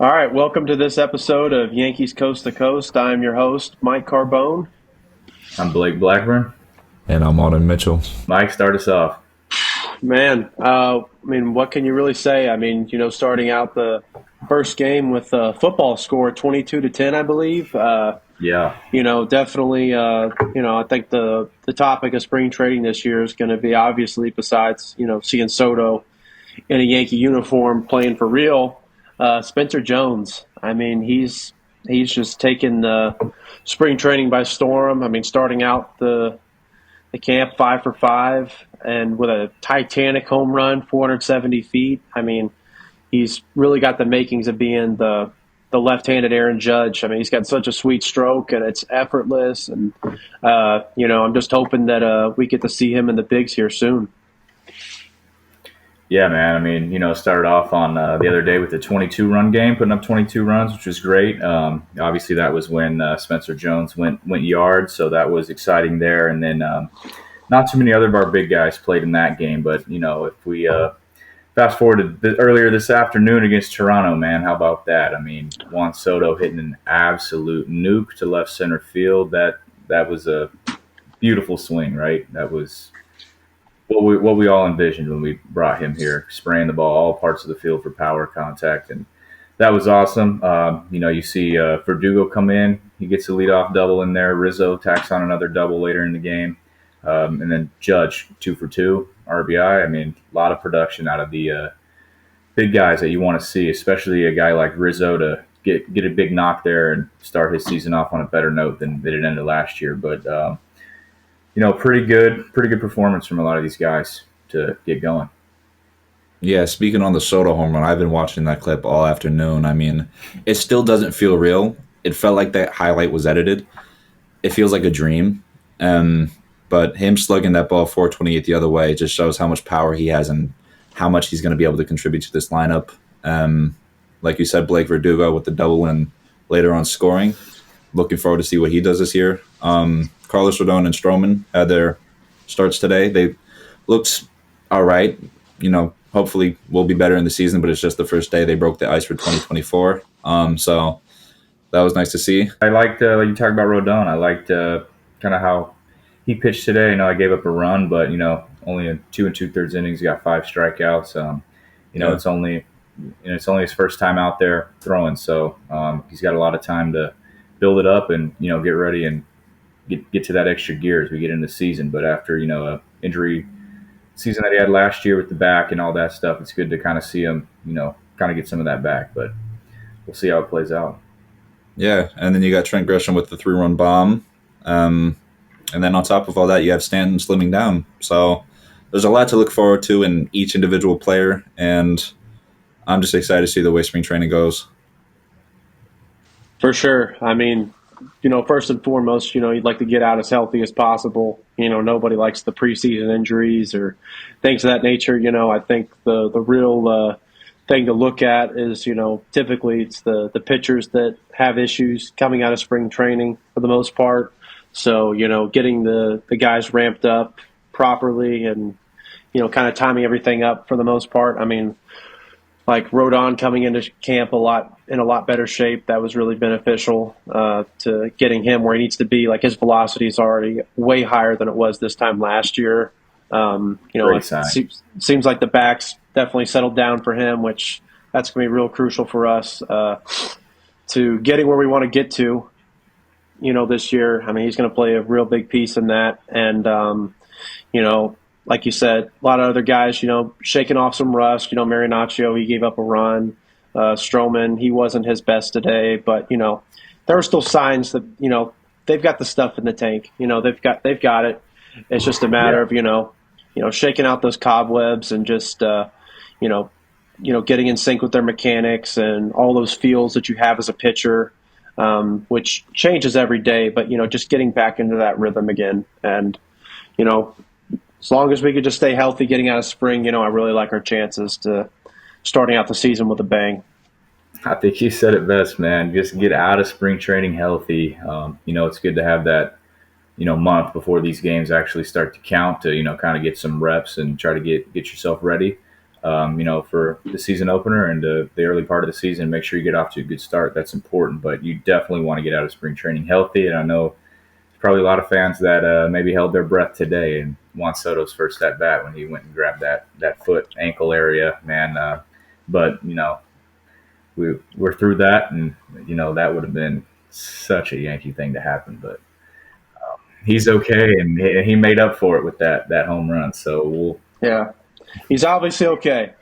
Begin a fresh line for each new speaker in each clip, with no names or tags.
All right, welcome to this episode of Yankees Coast to Coast. I'm your host, Mike Carbone.
I'm Blake Blackburn.
And I'm Auden Mitchell.
Mike, start us off.
Man, what can you really say? Starting out the first game with a football score 22-10, I believe.
Yeah,
Definitely, I think the topic of spring trading this year is going to be obviously, besides, seeing Soto in a Yankee uniform playing for real, Spencer Jones. He's just taken spring training by storm. Starting out the camp 5 for 5 and with a Titanic home run, 470 feet. He's really got the makings of being the left-handed Aaron Judge. He's got such a sweet stroke and it's effortless. And I'm just hoping that we get to see him in the bigs here soon.
yeah, man. Started off on the other day with a 22-run game, putting up 22 runs, which was great. Obviously, that was when Spencer Jones went yard, so that was exciting there. And then not too many other of our big guys played in that game, but if we fast forward to earlier this afternoon against Toronto, man, how about that? Juan Soto hitting an absolute nuke to left center field. That was a beautiful swing, right? That was what we all envisioned when we brought him here, spraying the ball all parts of the field for power contact, and that was awesome. You see Verdugo come in, he gets a leadoff double in there. Rizzo tacks on another double later in the game, and then Judge 2 for 2 RBI. A lot of production out of the big guys that you want to see, especially a guy like Rizzo to get a big knock there and start his season off on a better note than it ended last year. But pretty good performance from a lot of these guys to get going.
Yeah, speaking on the Soto home run, I've been watching that clip all afternoon. It still doesn't feel real. It felt like that highlight was edited. It feels like a dream. But him slugging that ball 428 the other way just shows how much power he has and how much he's going to be able to contribute to this lineup. Like you said, Blake Verdugo with the double and later on scoring. Looking forward to see what he does this year. Carlos Rodon and Stroman had their starts today. They looked all right. Hopefully we'll be better in the season, but it's just the first day. They broke the ice for 2024. So that was nice to see.
I liked, like you talked about Rodon, I liked kind of how he pitched today. I gave up a run, but, only in 2 2/3 innings, he got 5 strikeouts.
Yeah.
It's only his first time out there throwing, so he's got a lot of time to build it up and, get ready and get to that extra gear as we get into the season. But after, a injury season that he had last year with the back and all that stuff, it's good to kind of see him, kind of get some of that back. But we'll see how it plays out.
Yeah, and then you got Trent Grisham with the 3-run bomb. And then on top of all that, you have Stanton slimming down. So there's a lot to look forward to in each individual player, and I'm just excited to see the way spring training goes.
For sure. First and foremost, you'd like to get out as healthy as possible. Nobody likes the preseason injuries or things of that nature. I think the real thing to look at is, typically it's the pitchers that have issues coming out of spring training for the most part. So, getting the guys ramped up properly and, kind of timing everything up for the most part. Like Rodon coming into camp in a lot better shape. That was really beneficial to getting him where he needs to be. Like his velocity is already way higher than it was this time last year. Seems like the back's definitely settled down for him, which that's going to be real crucial for us to getting where we want to get to. This year. He's going to play a real big piece in that, and like you said, a lot of other guys, shaking off some rust. Marinaccio, he gave up a run. Stroman, he wasn't his best today, but there are still signs that they've got the stuff in the tank. They've got it. It's just a matter of shaking out those cobwebs and just getting in sync with their mechanics and all those feels that you have as a pitcher, which changes every day. But just getting back into that rhythm again, and as long as we could just stay healthy getting out of spring, I really like our chances to starting out the season with a bang.
I think you said it best, man. Just get out of spring training healthy. It's good to have that, month before these games actually start to count to, kind of get some reps and try to get yourself ready. for the season opener and the early part of the season. Make sure you get off to a good start. That's important, but you definitely want to get out of spring training healthy. And I know there's probably a lot of fans that maybe held their breath today in Juan Soto's first at bat when he went and grabbed that foot ankle area, man. But we're through that, and that would have been such a Yankee thing to happen. But he's okay, and he made up for it with that home run. So
Yeah, he's obviously okay.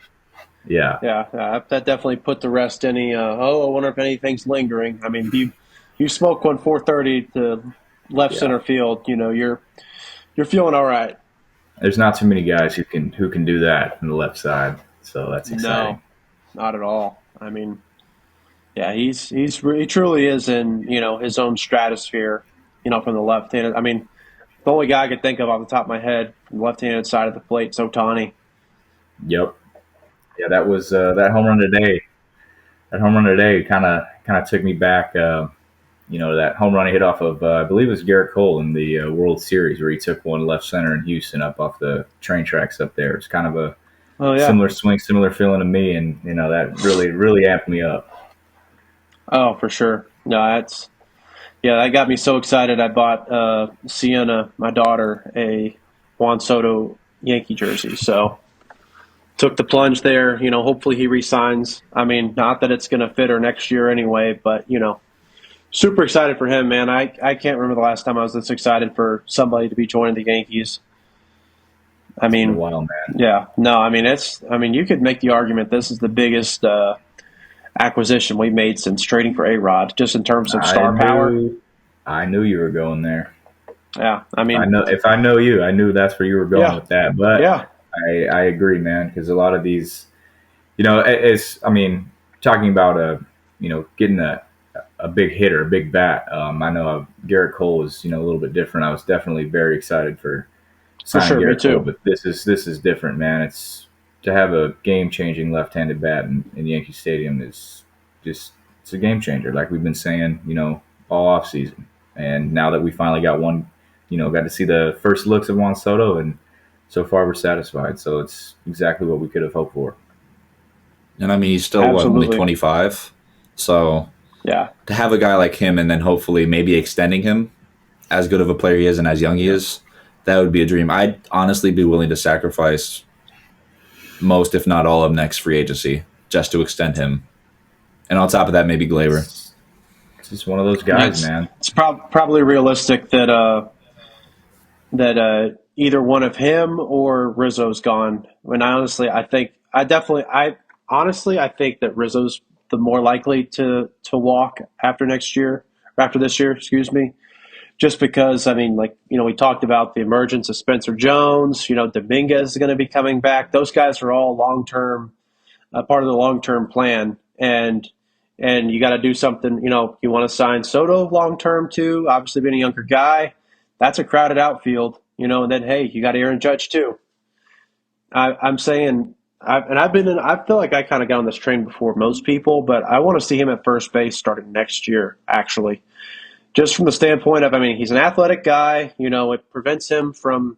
yeah.
Yeah, that definitely put to rest any. I wonder if anything's lingering. I mean, you smoke one 430 to left
Yeah.
center field. You're feeling all right.
There's not too many guys who can do that on the left side, so that's exciting.
No, not at all. I mean, yeah, he truly is in his own stratosphere. From the left-handed. I mean, the only guy I could think of off the top of my head from the left-handed side of the plate is Otani.
Yep. Yeah, that was that home run today. That home run today kind of took me back. That home run he hit off of I believe it was Garrett Cole in the World Series where he took one left center in Houston up off the train tracks up there. It's kind of a
Oh yeah.
similar swing, similar feeling to me, and that really amped me up.
Oh, for sure. No, that got me so excited. I bought Sienna, my daughter, a Juan Soto Yankee jersey. So took the plunge there. Hopefully he resigns. I mean, not that it's going to fit her next year anyway, but super excited for him, man. I can't remember the last time I was this excited for somebody to be joining the Yankees. I
It's been a
mean,
while, man.
yeah, no, I mean you could make the argument this is the biggest acquisition we made since trading for A-Rod, just in terms of
I
star power.
knew I knew you were going there.
Yeah, I
I
mean,
know if I know you, I knew that's where you were going
yeah,
with that. But
yeah,
I agree, man, because a lot of these, it's I mean, talking about getting a big hitter, a big bat. I know Garrett Cole was a little bit different. I was definitely very excited for
for
signing
sure, me
Garrett Cole,
too.
but this is different, man. It's to have a game changing left handed bat in Yankee Stadium is just it's a game changer, like we've been saying, all off season. And now that we finally got one, got to see the first looks of Juan Soto, and so far we're satisfied. So it's exactly what we could have hoped for.
And I mean, he's still only
Absolutely,
25. So
yeah,
to have a guy like him and then hopefully maybe extending him as good of a player he is and as young he is, that would be a dream. I'd honestly be willing to sacrifice most, if not all, of next free agency just to extend him. And on top of that, maybe Glaber.
It's just one of those
yeah.
guys,
It's
man.
it's probably realistic that either one of him or Rizzo's gone. And I think that Rizzo's the more likely to walk after next year, or after this year, excuse me. Just because, I mean, like, we talked about the emergence of Spencer Jones, Dominguez is going to be coming back. Those guys are all long-term, part of the long-term plan. And you got to do something, you want to sign Soto long-term too, obviously being a younger guy. That's a crowded outfield, and then, hey, you got Aaron Judge too. I'm saying, I feel like I kind of got on this train before most people, but I want to see him at first base starting next year, actually. Just from the standpoint of, I mean, he's an athletic guy. It prevents him from,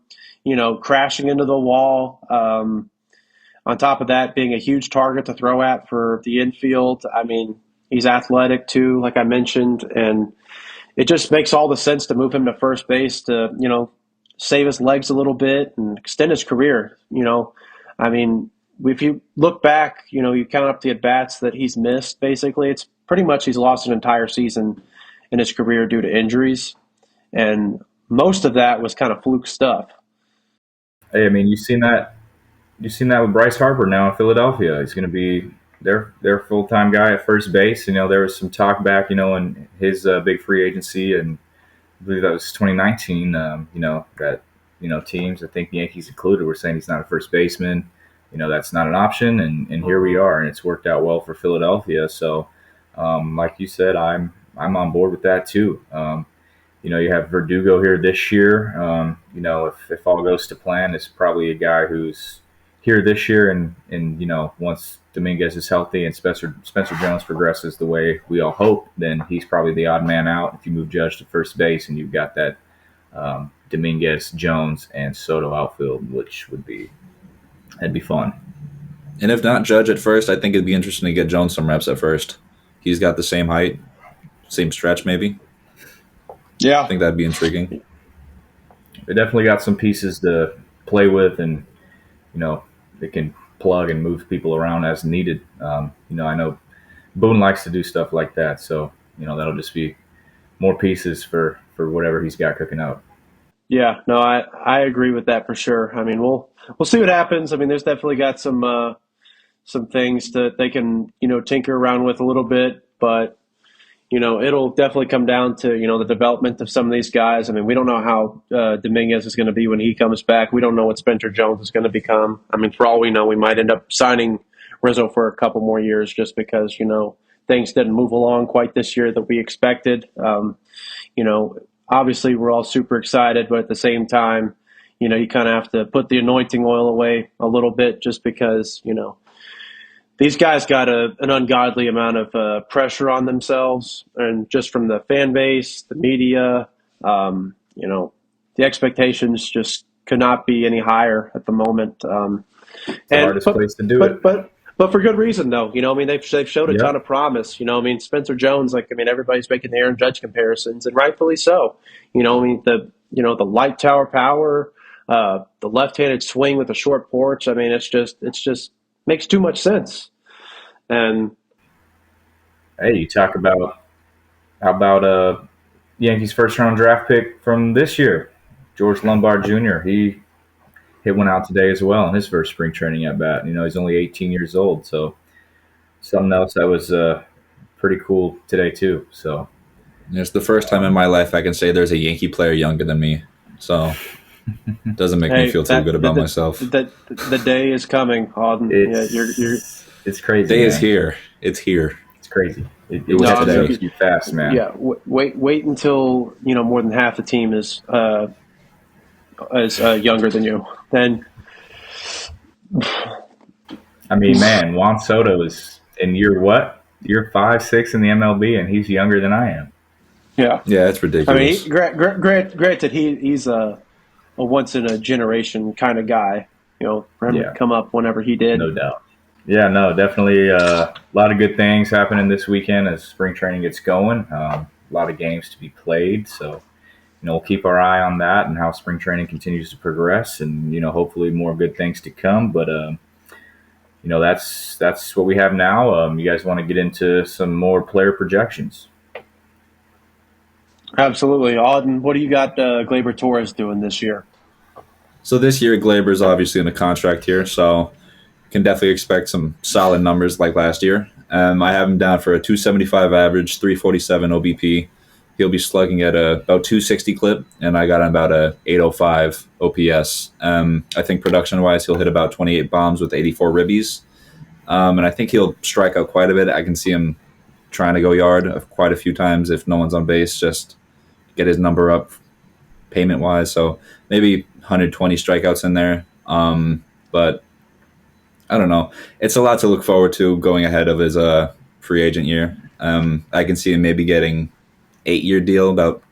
crashing into the wall. On top of that, being a huge target to throw at for the infield. I mean, he's athletic too, like I mentioned, and it just makes all the sense to move him to first base to, save his legs a little bit and extend his career. I mean, if you look back, you count up the at bats that he's missed. Basically, it's pretty much he's lost an entire season in his career due to injuries, and most of that was kind of fluke stuff.
Hey, I mean, you've seen that with Bryce Harper now in Philadelphia. He's going to be their full time guy at first base. There was some talk back, in his big free agency, and I believe that was 2019. That teams, I think the Yankees included, were saying he's not a first baseman. That's not an option, and here we are, and it's worked out well for Philadelphia. So, like you said, I'm on board with that too. You have Verdugo here this year. If all goes to plan, it's probably a guy who's here this year, and once Dominguez is healthy and Spencer Jones progresses the way we all hope, then he's probably the odd man out. If you move Judge to first base and you've got that Dominguez, Jones, and Soto outfield, which that'd be fun.
And if not Judge at first, I think it'd be interesting to get Jones some reps at first. He's got the same height, same stretch, maybe. I
Yeah,
think that'd be intriguing.
They definitely got some pieces to play with, and they can plug and move people around as needed. I know Boone likes to do stuff like that, so that'll just be more pieces for whatever he's got cooking up.
yeah, no, I agree with that for sure. I mean, we'll see what happens. I mean, there's definitely got some things that they can tinker around with a little bit, but it'll definitely come down to the development of some of these guys. I mean, we don't know how Dominguez is going to be when he comes back. We don't know what Spencer Jones is going to become. I mean, for all we know, we might end up signing Rizzo for a couple more years just because things didn't move along quite this year that we expected. You know, Obviously we're all super excited, but at the same time, you kind of have to put the anointing oil away a little bit just because these guys got an ungodly amount of pressure on themselves, and just from the fan base, the media, the expectations just could not be any higher at the moment.
It's the
And
hardest place to do
but
it.
but but for good reason though. I mean they've showed a ton
Yep.
of promise. I mean Spencer Jones, everybody's making the Aaron Judge comparisons, and rightfully so. The light tower power, the left-handed swing with a short porch. I mean it's just makes too much sense. And
Hey, you talk about how about Yankees first round draft pick from this year, George Lombard Jr. He hit one out today as well in his first spring training at bat. He's only 18 years old, so something else that was pretty cool today too. So
It's the first time in my life I can say there's a Yankee player younger than me. So it doesn't make me
hey,
feel too
that
good about myself.
the day is coming, Auden. Yeah, you're
it's crazy.
Day is
Man.
here. It's here.
It's crazy. It
was
catches
today.
up to you fast, man.
yeah. Wait until more than half the team is younger than you. Then
I mean, man, Juan Soto is in year 5, 6 in the MLB, and he's younger than I am.
yeah.
Yeah, it's
I mean,
ridiculous.
granted, he's a once in a generation kind of guy. For him
Yeah.
to come up whenever he did.
No doubt. Yeah, no, definitely a lot of good things happening this weekend as spring training gets going. A lot of games to be played, so we'll keep our eye on that and how spring training continues to progress, and hopefully more good things to come. But that's what we have now. You guys want to get into some more player projections?
Absolutely, Auden. What do you got Glaber Torres doing this year?
So this year, Glaber's obviously in a contract here, so can definitely expect some solid numbers like last year. I have him down for a 275 average, 347 OBP. He'll be slugging at about 260 clip, and I got him about a 805 OPS. I think production-wise, he'll hit about 28 bombs with 84 ribbies. And I think he'll strike out quite a bit. I can see him trying to go yard quite a few times if no one's on base, just get his number up payment-wise. So maybe 120 strikeouts in there. But I don't know. It's a lot to look forward to going ahead of his free agent year. I can see him maybe getting 8-year deal, about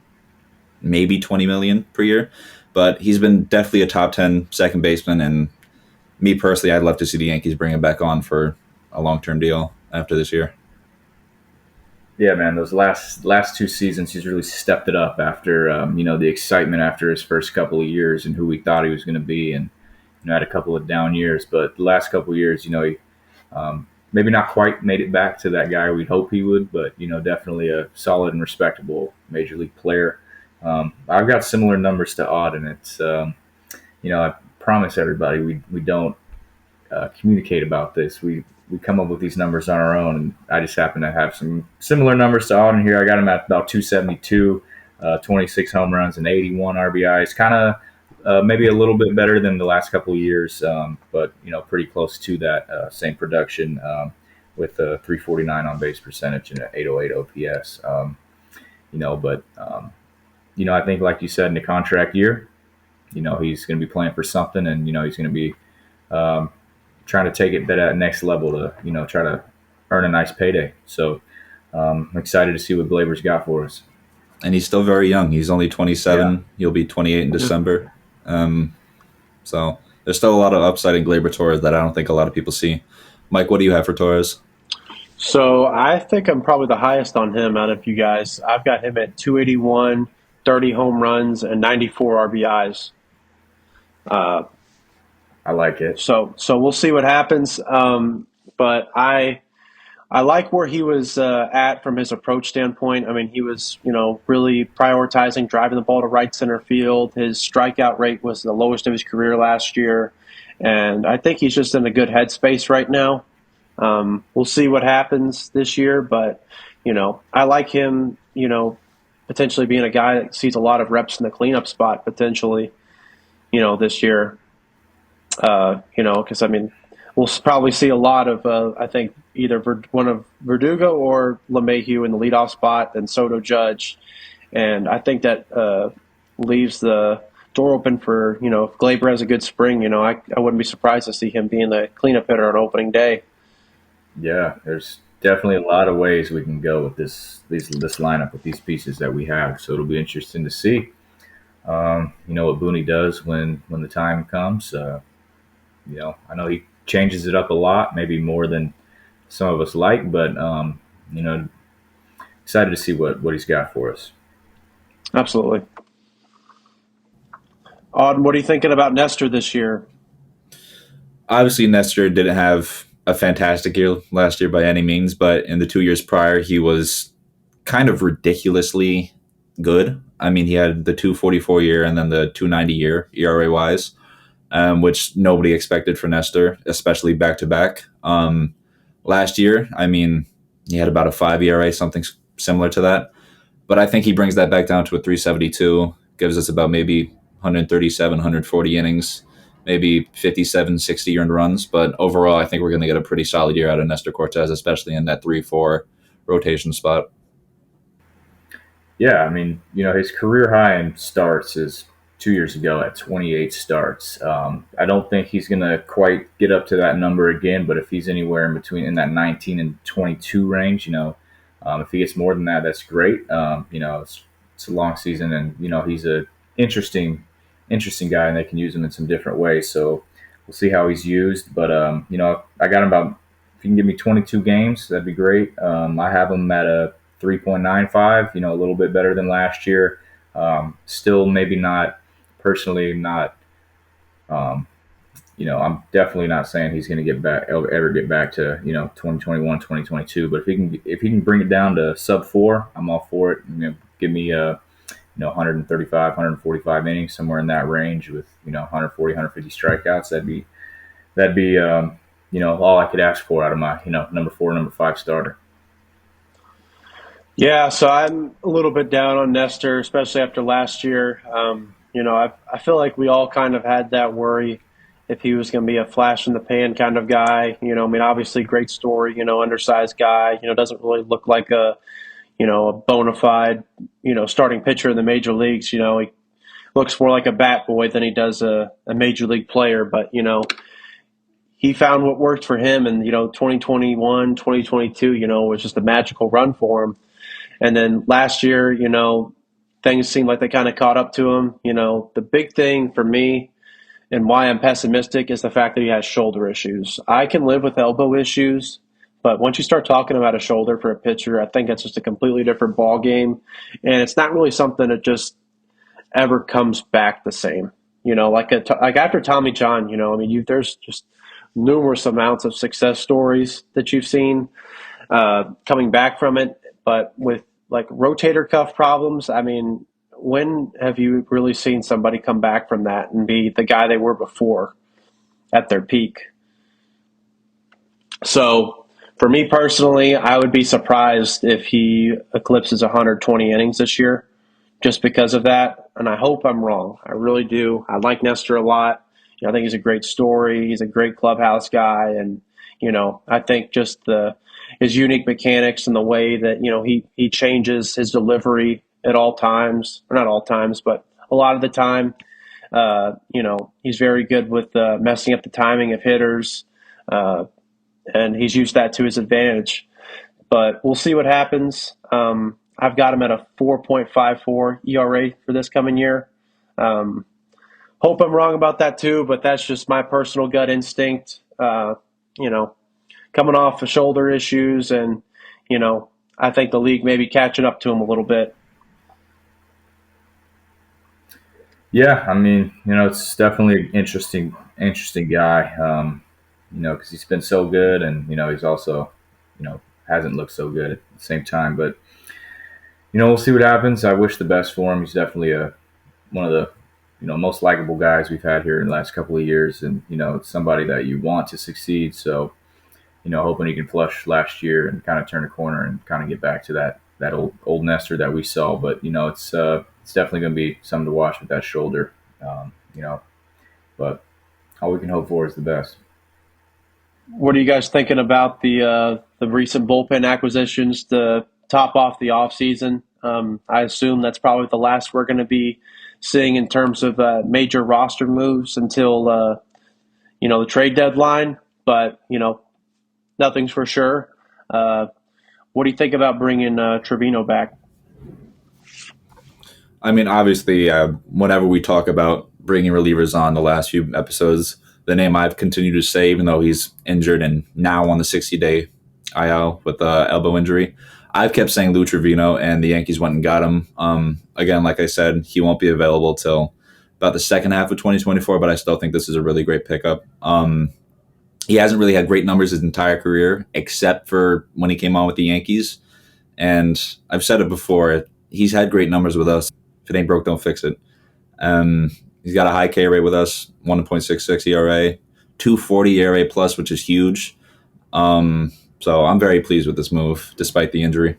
maybe 20 million per year. But he's been definitely a top 10 second baseman, and me personally, I'd love to see the Yankees bring him back on for a long-term deal after this year.
Yeah, man, those last 2 seasons, he's really stepped it up after the excitement after his first couple of years and who we thought he was going to be, and had a couple of down years. But the last couple of years, he maybe not quite made it back to that guy we'd hope he would, but definitely a solid and respectable major league player. I've got similar numbers to Auden. It's I promise everybody we don't communicate about this. We come up with these numbers on our own, and I just happen to have some similar numbers to Auden here. I got him at about 272, 26 home runs and 81 RBIs. Kind of maybe a little bit better than the last couple of years, but pretty close to that same production with a 349 on base percentage and an 808 OPS. I think like you said, in the contract year, he's going to be playing for something, and he's going to be trying to take it to that next level to try to earn a nice payday. So I'm excited to see what Glaber's got for us.
And he's still very young. He's only 27.
Yeah.
He'll be 28 in December. So There's still a lot of upside in Gleyber Torres that I don't think a lot of people see. Mike, what do you have for Torres?
So I think I'm probably the highest on him out of you guys. I've got him at 281, 30 home runs, and 94 RBIs. Uh,
I like it.
so we'll see what happens. But I like where he was at from his approach standpoint. I mean, he was, really prioritizing driving the ball to right center field. His strikeout rate was the lowest of his career last year. And I think he's just in a good headspace right now. We'll see what happens this year, but, I like him, potentially being a guy that sees a lot of reps in the cleanup spot potentially, this year. Because, I mean, we'll probably see a lot of, I think, either one of Verdugo or LeMahieu in the leadoff spot, and Soto Judge. And I think that leaves the door open for, if Glaber has a good spring, I wouldn't be surprised to see him being the cleanup hitter on opening day.
Yeah, there's definitely a lot of ways we can go with this lineup with these pieces that we have. So it'll be interesting to see. What Booney does when the time comes. I know he changes it up a lot, maybe more than some of us like, but excited to see what he's got for us.
Absolutely. Auden, what are you thinking about Nestor this year?
Obviously, Nestor didn't have a fantastic year last year by any means, but in the 2 years prior, he was kind of ridiculously good. I mean, he had the 244 year and then the 290 year ERA wise, which nobody expected for Nestor, especially back to back. Last year, I mean, he had about a 5 ERA, something similar to that. But I think he brings that back down to a 372, gives us about maybe 137, 140 innings, maybe 57, 60 earned runs. But overall, I think we're going to get a pretty solid year out of Nestor Cortez, especially in that 3-4 rotation spot.
Yeah, I mean, his career high in starts is 2 years ago at 28 starts. I don't think he's going to quite get up to that number again, but if he's anywhere in between in that 19 and 22 range, if he gets more than that, that's great. It's a long season, and he's a interesting guy, and they can use him in some different ways. So we'll see how he's used. But I got him about. If you can give me 22 games, that'd be great. I have him at a 3.95. A little bit better than last year. Still, maybe not. Personally, not. I'm definitely not saying he's going to ever get back to 2021, 2022. But if he can bring it down to sub 4, I'm all for it. Give me 135, 145 innings, somewhere in that range with 140, 150 strikeouts. That'd be all I could ask for out of my number 4, number 5 starter.
Yeah, so I'm a little bit down on Nestor, especially after last year. I feel like we all kind of had that worry if he was going to be a flash in the pan kind of guy. Obviously great story, undersized guy, doesn't really look like a bona fide, starting pitcher in the major leagues. He looks more like a bat boy than he does a major league player. But, he found what worked for him. And, 2021, 2022, was just a magical run for him. And then last year, things seemed like they kind of caught up to him. The big thing for me and why I'm pessimistic is the fact that he has shoulder issues. I can live with elbow issues, but once you start talking about a shoulder for a pitcher, I think that's just a completely different ball game. And it's not really something that just ever comes back the same. Like after Tommy John, there's just numerous amounts of success stories that you've seen coming back from it. But with like rotator cuff problems, when have you really seen somebody come back from that and be the guy they were before at their peak? So for me personally, I would be surprised if he eclipses 120 innings this year just because of that. And I hope I'm wrong. I really do. I like Nestor a lot. I think he's a great story. He's a great clubhouse guy. And, I think just his unique mechanics and the way that, he changes his delivery at all times, or not all times, but a lot of the time, he's very good with messing up the timing of hitters. And he's used that to his advantage. But we'll see what happens. I've got him at a 4.54 ERA for this coming year. Hope I'm wrong about that too, but that's just my personal gut instinct. You know, coming off of shoulder issues, and you know, I think the league may be catching up to him a little bit.
Yeah, I mean, it's definitely an interesting guy. Because he's been so good, and he's also, hasn't looked so good at the same time. But we'll see what happens. I wish the best for him. He's definitely one of the most likable guys we've had here in the last couple of years, and it's somebody that you want to succeed. So hoping he can flush last year and kind of turn a corner and kind of get back to that old Nestor that we saw. But it's definitely going to be something to watch with that shoulder. Um, you know, but all we can hope for is the best.
What are you guys thinking about the recent bullpen acquisitions to top off the offseason? I assume that's probably the last we're going to be seeing in terms of major roster moves until the trade deadline. But nothing's for sure. Uh, what do you think about bringing Trevino back?
I mean, obviously, whenever we talk about bringing relievers on the last few episodes, the name I've continued to say, even though he's injured and now on the 60-day IL with elbow injury, I've kept saying Lou Trevino, and the Yankees went and got him. Again, like I said, he won't be available till about the second half of 2024, but I still think this is a really great pickup. He hasn't really had great numbers his entire career, except for when he came on with the Yankees. And I've said it before, he's had great numbers with us. If it ain't broke, don't fix it. Um, he's got a high K rate with us, 1.66 ERA, 2.40 ERA plus, which is huge. So I'm very pleased with this move, despite the injury.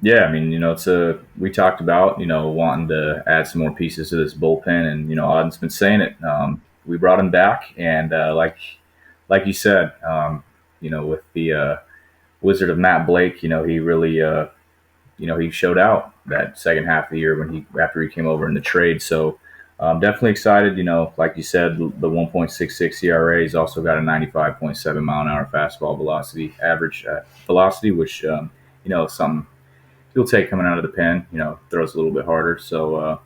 Yeah, I mean, we talked about, wanting to add some more pieces to this bullpen, and Auden's been saying it. We brought him back, and like you said, with the Wizard of Matt Blake, he really, he showed out that second half of the year after he came over in the trade. So definitely excited. Like you said, the 1.66 ERA. He's also got a 95.7 mile an hour fastball velocity, average velocity, which is something he'll take coming out of the pen. Throws a little bit harder. So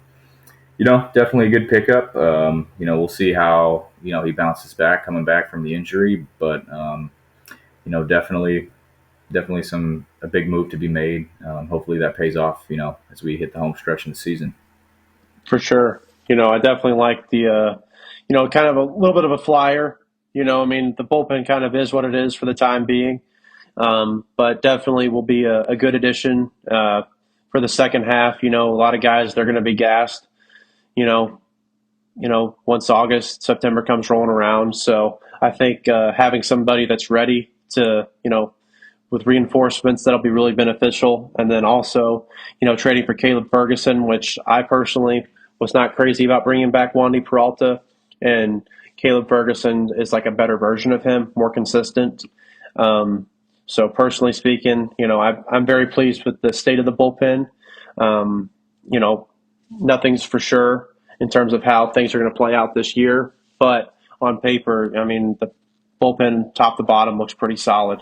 definitely a good pickup. We'll see how he bounces back coming back from the injury, but definitely a big move to be made. Hopefully that pays off, as we hit the home stretch in the season.
For sure. I definitely like the, kind of a little bit of a flyer. I mean, the bullpen kind of is what it is for the time being, but definitely will be a good addition for the second half. A lot of guys, they're going to be gassed, you know, once August, September comes rolling around. So I think having somebody that's ready to, with reinforcements, that'll be really beneficial. And then also, trading for Caleb Ferguson, which I personally was not crazy about bringing back Wandy Peralta. And Caleb Ferguson is like a better version of him, more consistent. So personally speaking, I'm very pleased with the state of the bullpen. Um, you know, Nothing's for sure in terms of how things are going to play out this year, but on paper, I mean, the bullpen top to bottom looks pretty solid.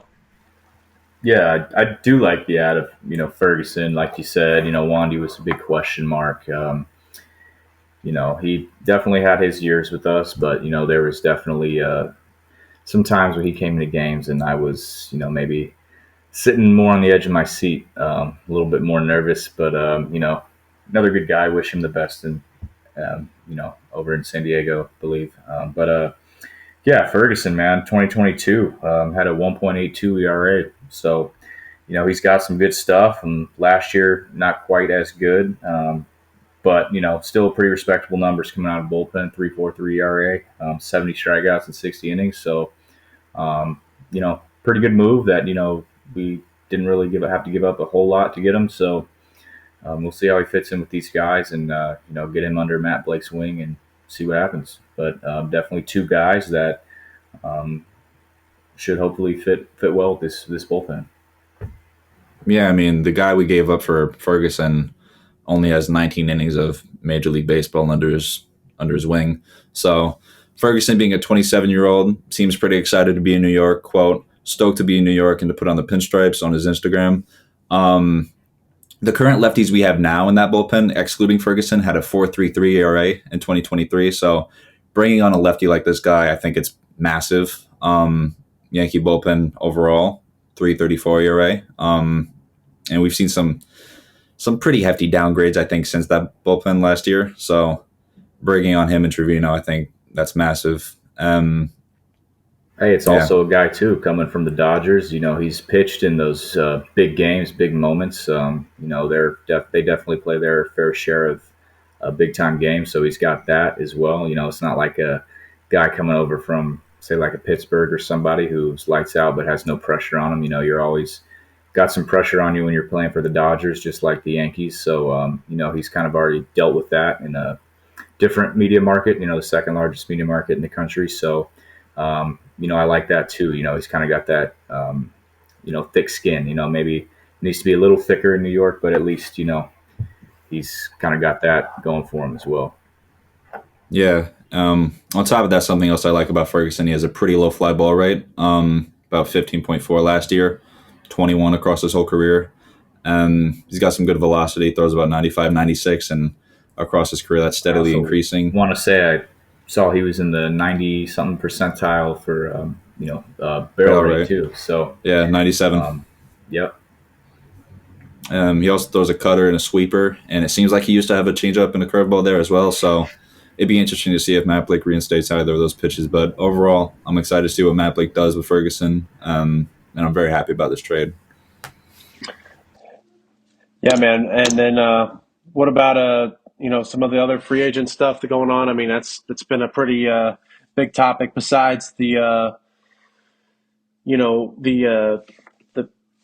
Yeah, I do like the add of Ferguson, like you said. Wandy was a big question mark. He definitely had his years with us, but there was definitely some times when he came into games and I was maybe sitting more on the edge of my seat, a little bit more nervous. But another good guy. Wish him the best, and over in San Diego, I believe. But yeah, Ferguson, man, 2022 had a 1.82 ERA. So, he's got some good stuff. And last year, not quite as good, but still pretty respectable numbers coming out of bullpen. 3.43 ERA, 70 strikeouts in 60 innings. So, pretty good move that we didn't really have to give up a whole lot to get him. So we'll see how he fits in with these guys, and get him under Matt Blake's wing and see what happens. But definitely two guys that should hopefully fit well with this bullpen.
Yeah, I mean, the guy we gave up for Ferguson only has 19 innings of Major League Baseball under his wing. So Ferguson, being a 27-year-old, seems pretty excited to be in New York. Quote, stoked to be in New York and to put on the pinstripes on his Instagram. The current lefties we have now in that bullpen, excluding Ferguson, had a 4.33 ERA in 2023. So bringing on a lefty like this guy, I think it's massive. Yankee bullpen overall, 3.34 ERA. And we've seen some pretty hefty downgrades, I think, since that bullpen last year. So bringing on him and Trevino, I think that's massive.
Hey, it's
Yeah,
also a guy too coming from the Dodgers. He's pitched in those big games, big moments. They definitely play their fair share of big time games, so he's got that as well. It's not like a guy coming over from say like a Pittsburgh or somebody who's lights out but has no pressure on him. You're always got some pressure on you when you're playing for the Dodgers, just like the Yankees. So he's kind of already dealt with that in a different media market. The second largest media market in the country. So. I like that too. He's kind of got that, thick skin. Maybe needs to be a little thicker in New York, but at least, he's kind of got that going for him as well.
yeah. On top of that, something else I like about Ferguson, he has a pretty low fly ball rate, about 15.4 last year, 21 across his whole career. He's got some good velocity, throws about 95, 96, and across his career, that's
I
steadily
also
increasing.
want to say I saw he was in the 90 something percentile for, barrel
Barrel
rate
rate,
too. So,
yeah, 97.
um, yep.
He also throws a cutter and a sweeper, and it seems like he used to have a changeup and a curveball there as well. So it'd be interesting to see if Matt Blake reinstates either of those pitches. But overall, I'm excited to see what Matt Blake does with Ferguson, and I'm very happy about this trade.
Yeah, man. And then what about some of the other free agent stuff that's going on? I mean, that's been a pretty big topic. Besides the you know the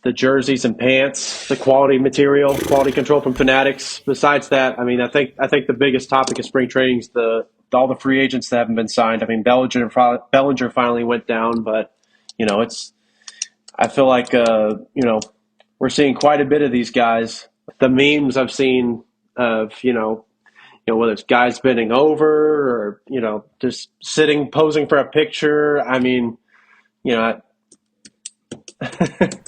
the jerseys and pants, the quality material, quality control from Fanatics. Besides that, I mean, I think the biggest topic of spring training is the all the free agents that haven't been signed. I mean, Bellinger finally went down, but it's I feel like we're seeing quite a bit of these guys. The memes I've seen of whether it's guys bending over or just sitting posing for a picture. I mean, you know,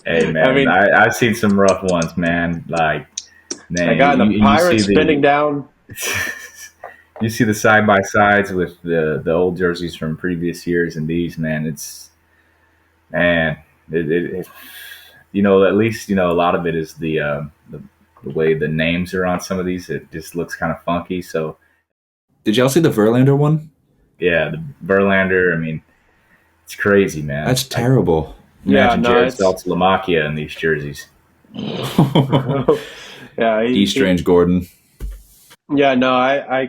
Hey,
I
man,
mean,
I've seen some rough ones, man. Like,
I
man,
got the
you see
Pirates bending down.
you see the side by sides with the old jerseys from previous years and these, man. It's man, it at least a lot of it is the way the names are on some of these. It just looks kind of funky. So
Did y'all see the Verlander one?
yeah, the Verlander. I mean, it's crazy, man.
That's terrible.
Yeah,
Imagine
no,
Jared
it's
Saltalamacchia in these jerseys.
yeah,
D. Strange Gordon.
yeah, no,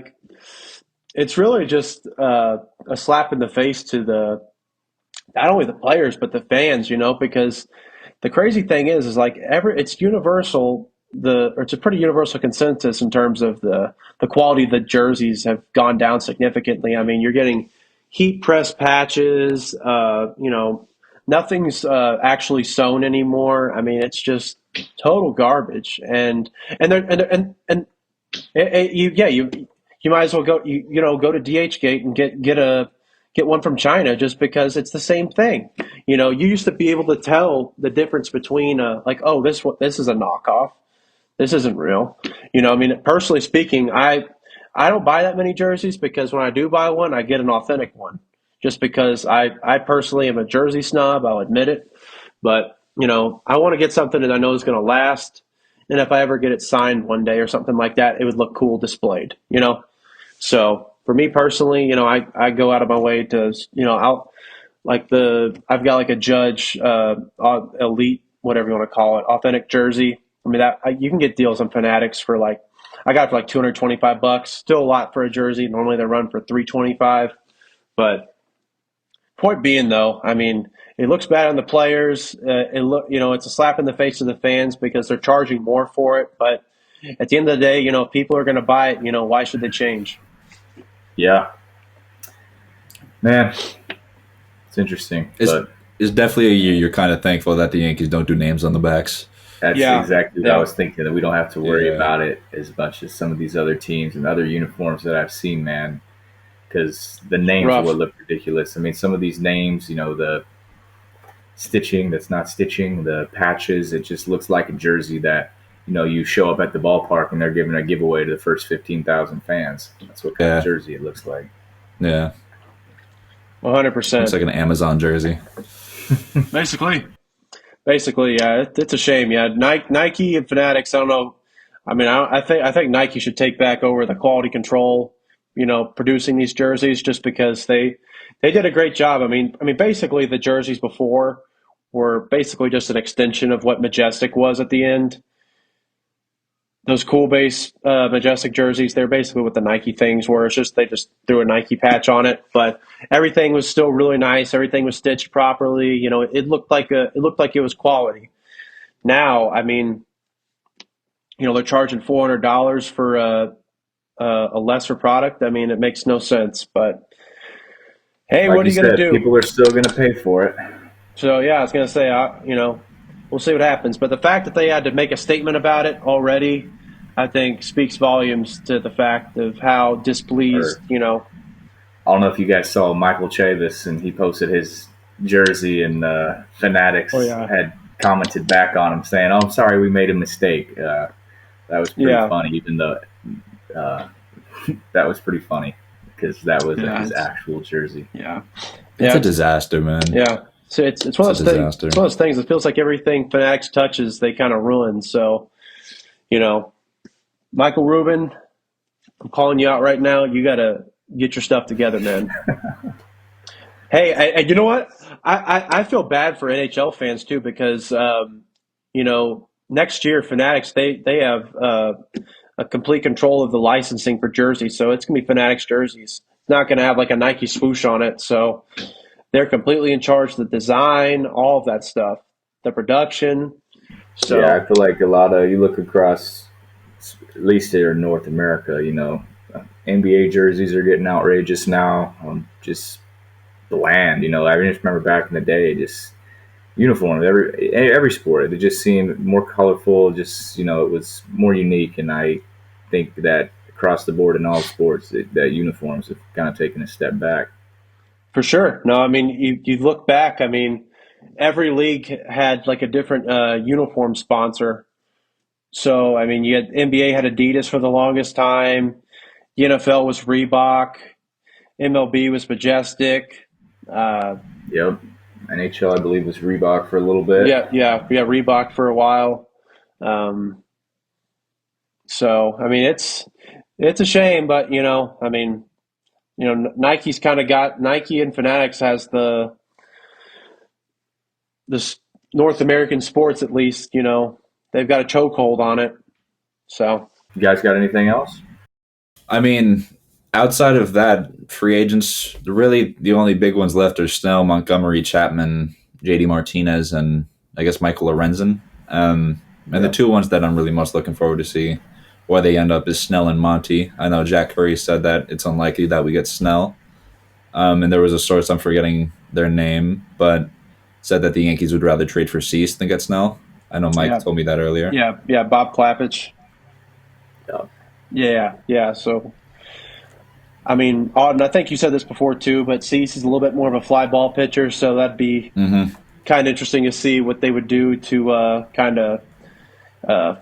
it's really just a slap in the face to the not only the players but the fans, because the crazy thing is like it's universal or it's a pretty universal consensus in terms of the quality of the jerseys have gone down significantly. I mean, you're getting heat press patches, nothing's actually sewn anymore. I mean, it's just total garbage, and they're, and you might as well go to DH Gate and get one from China just because it's the same thing. You used to be able to tell the difference between like, oh, this is a knockoff, this isn't real. I mean, personally speaking, I don't buy that many jerseys because when I do buy one, I get an authentic one. Just because I personally am a jersey snob, I'll admit it. But I want to get something that I know is going to last, and if I ever get it signed one day or something like that, it would look cool displayed. So for me personally, I go out of my way to I'll I've got like a Judge elite, whatever you want to call it, authentic jersey. I mean you can get deals on Fanatics for like I got it for like $225. Still a lot for a jersey. Normally they run for $325. But point being though, I mean it looks bad on the players. It's a slap in the face of the fans because they're charging more for it. But at the end of the day, if people are going to buy it, why should they change?
Yeah, man, it's interesting,
It's
but
it's definitely a year you're kind of thankful that the Yankees don't do names on the backs.
that's
Yeah,
exactly what I
yeah,
was thinking. That we don't have to worry
Yeah.
about it as much as some of these other teams and other uniforms that I've seen, man. Because the names are what
rough.
look ridiculous. I mean, some of these names, the stitching that's not stitching, the patches, it just looks like a jersey that you show up at the ballpark and they're giving a giveaway to the first 15,000 fans. That's what kind of
Yeah,
jersey it looks like.
yeah. Looks
100%.
like an Amazon jersey.
Basically, yeah, it's a shame. Yeah, Nike and Fanatics. I don't know. I mean, I think Nike should take back over the quality control. Producing these jerseys just because they did a great job. I mean, basically the jerseys before were basically just an extension of what Majestic was at the end. Those cool base Majestic jerseys, they're basically what the Nike things were. It's just they just threw a Nike patch on it, but everything was still really nice. Everything was stitched properly. It looked like it was quality. Now, I mean, they're charging $400 for a lesser product. I mean, it makes no sense. But hey,
Like
what are
you
you going to
said,
do?
people are still going to pay for it.
So yeah, I was going to say, we'll see what happens. But the fact that they had to make a statement about it already, I think, speaks volumes to the fact of how displeased.
Or I don't know if you guys saw Michael Chavis, and he posted his jersey, and
Oh
Fanatics
yeah,
had commented back on him saying, "Oh, I'm sorry, we made a mistake." That was pretty
yeah,
funny, even though uh, that was pretty funny because that was
yeah,
his actual jersey.
yeah,
It's
yeah,
a disaster, man.
yeah. So it's one
It's a
of those things.
disaster.
It's one of those things. It feels like everything Fanatics touches, they kind of ruin. So you know, Michael Rubin, I'm calling you out right now. You got to get your stuff together, man. Hey, you know what? I feel bad for NHL fans too because next year Fanatics they have a complete control of the licensing for jerseys, so it's gonna be Fanatics jerseys. It's not gonna have like a Nike swoosh on it, so they're completely in charge of the design, all of that stuff, the production.
Yeah, I
So
feel like a lot of you look across, at least here in North America, NBA jerseys are getting outrageous now. Just bland, I just remember back in the day, just uniforms, every sport, it just seemed more colorful. Just it was more unique, and I think that across the board in all sports, that uniforms have kind of taken a step back.
for sure, no, I mean you look back. I mean every league had like a different uniform sponsor. So I mean you had NBA had Adidas for the longest time. The NFL was Reebok. MLB was Majestic. Uh,
Yep. NHL, I believe, was Reebok for a little bit.
yeah, Reebok for a while. Um, so I mean, it's a shame, but I mean, Nike's kind of got Nike and Fanatics has this North American sports at least. They've got a chokehold on it. So
You guys got anything else?
I mean, outside of that, free agents, really the only big ones left are Snell, Montgomery, Chapman, JD Martinez, and I guess Michael Lorenzen. And the
Yeah.
two ones that I'm really most looking forward to see where they end up is Snell and Monty. I know Jack Curry said that it's unlikely that we get Snell. And there was a source, I'm forgetting their name, but said that the Yankees would rather trade for Cease than get Snell. I know Mike
yeah,
told me that earlier.
yeah, Bob Klappich.
Yeah.
Yeah. So I mean, Auden, I think you said this before too, but Cease is a little bit more of a fly ball pitcher, so that'd be
Mm-hmm.
kind of interesting to see what they would do to kind of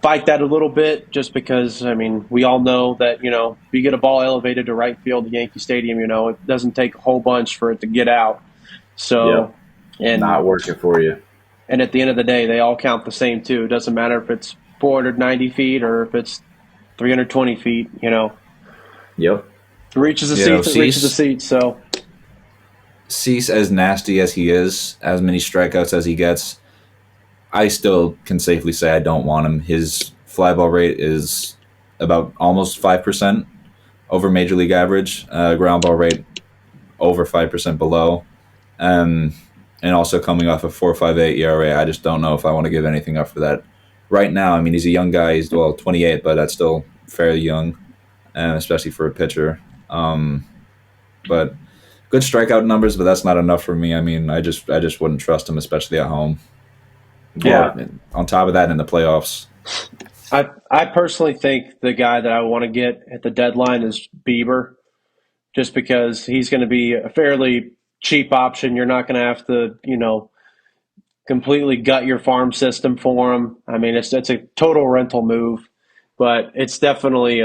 fight that a little bit. Just because, I mean, we all know that if you get a ball elevated to right field at Yankee Stadium, it doesn't take a whole bunch for it to get out.
Yep.
So, and
Not working for you.
and at the end of the day, they all count the same too. It doesn't matter if it's 490 feet or if it's 320 feet.
Yep.
It reaches the
Yeah,
seats. It reaches the
Cease,
seats. So
Cease, as nasty as he is, as many strikeouts as he gets, I still can safely say I don't want him. His fly ball rate is about almost 5% over major league average. Ground ball rate over 5% below. Um, and also coming off a 4.58 ERA, I just don't know if I want to give anything up for that right now. I mean, he's a young guy. He's 28, but that's still fairly young, especially for a pitcher. But good strikeout numbers, but that's not enough for me. I mean, I just wouldn't trust him, especially at home.
yeah,
Or on top of that, in the playoffs.
I personally think the guy that I want to get at the deadline is Bieber, just because he's going to be a fairly cheap option. You're not going to have to, completely gut your farm system for him. I mean, it's a total rental move, but it's definitely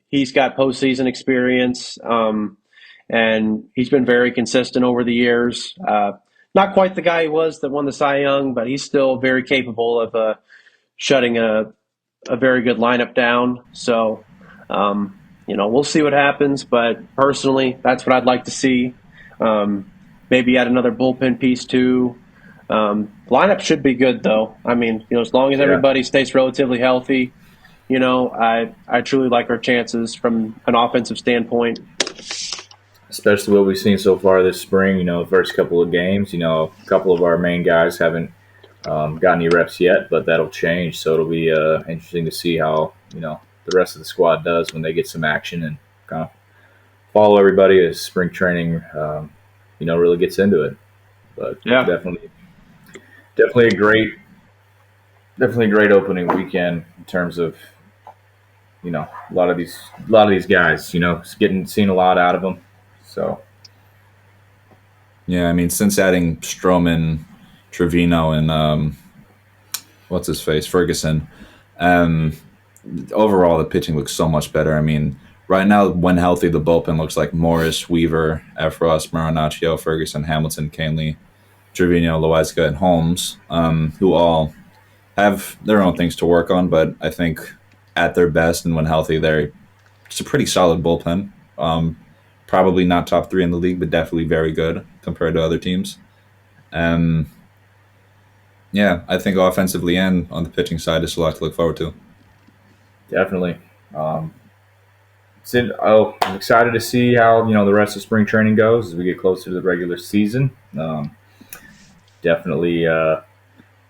he's got postseason experience, and he's been very consistent over the years. Not quite the guy he was that won the Cy Young, but he's still very capable of shutting a very good lineup down. So, we'll see what happens. But personally, that's what I'd like to see. Maybe add another bullpen piece too. Lineup should be good though. I mean, as long as everybody stays relatively healthy, I truly like our chances from an offensive standpoint.
Especially what we've seen so far this spring. The first couple of games. A couple of our main guys haven't got any reps yet, but that'll change. So it'll be interesting to see how the rest of the squad does when they get some action and kind of follow everybody as spring training really gets into it. But
Yeah.
definitely a great opening weekend in terms of a lot of these guys seeing a lot out of them. So
Yeah, I mean, since adding Stroman, Trevino, and what's his face, Ferguson, um, overall the pitching looks so much better. I mean, right now when healthy, the bullpen looks like Morris, Weaver, Efros, Marinaccio, Ferguson, Hamilton, Canley, Trevino, Loaiza, and Holmes, who all have their own things to work on, but I think at their best and when healthy, they're it's a pretty solid bullpen. Probably not top three in the league, but definitely very good compared to other teams. Um, yeah, I think offensively and on the pitching side, there's a lot to look forward to.
definitely. Um, I'm excited to see how the rest of spring training goes as we get closer to the regular season. Definitely,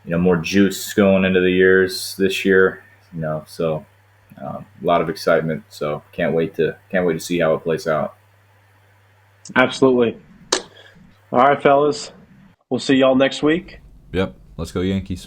more juice going into the years this year. So a lot of excitement. So can't wait to see how it plays out.
Absolutely. All right, fellas. We'll see y'all next week.
Yep, let's go Yankees.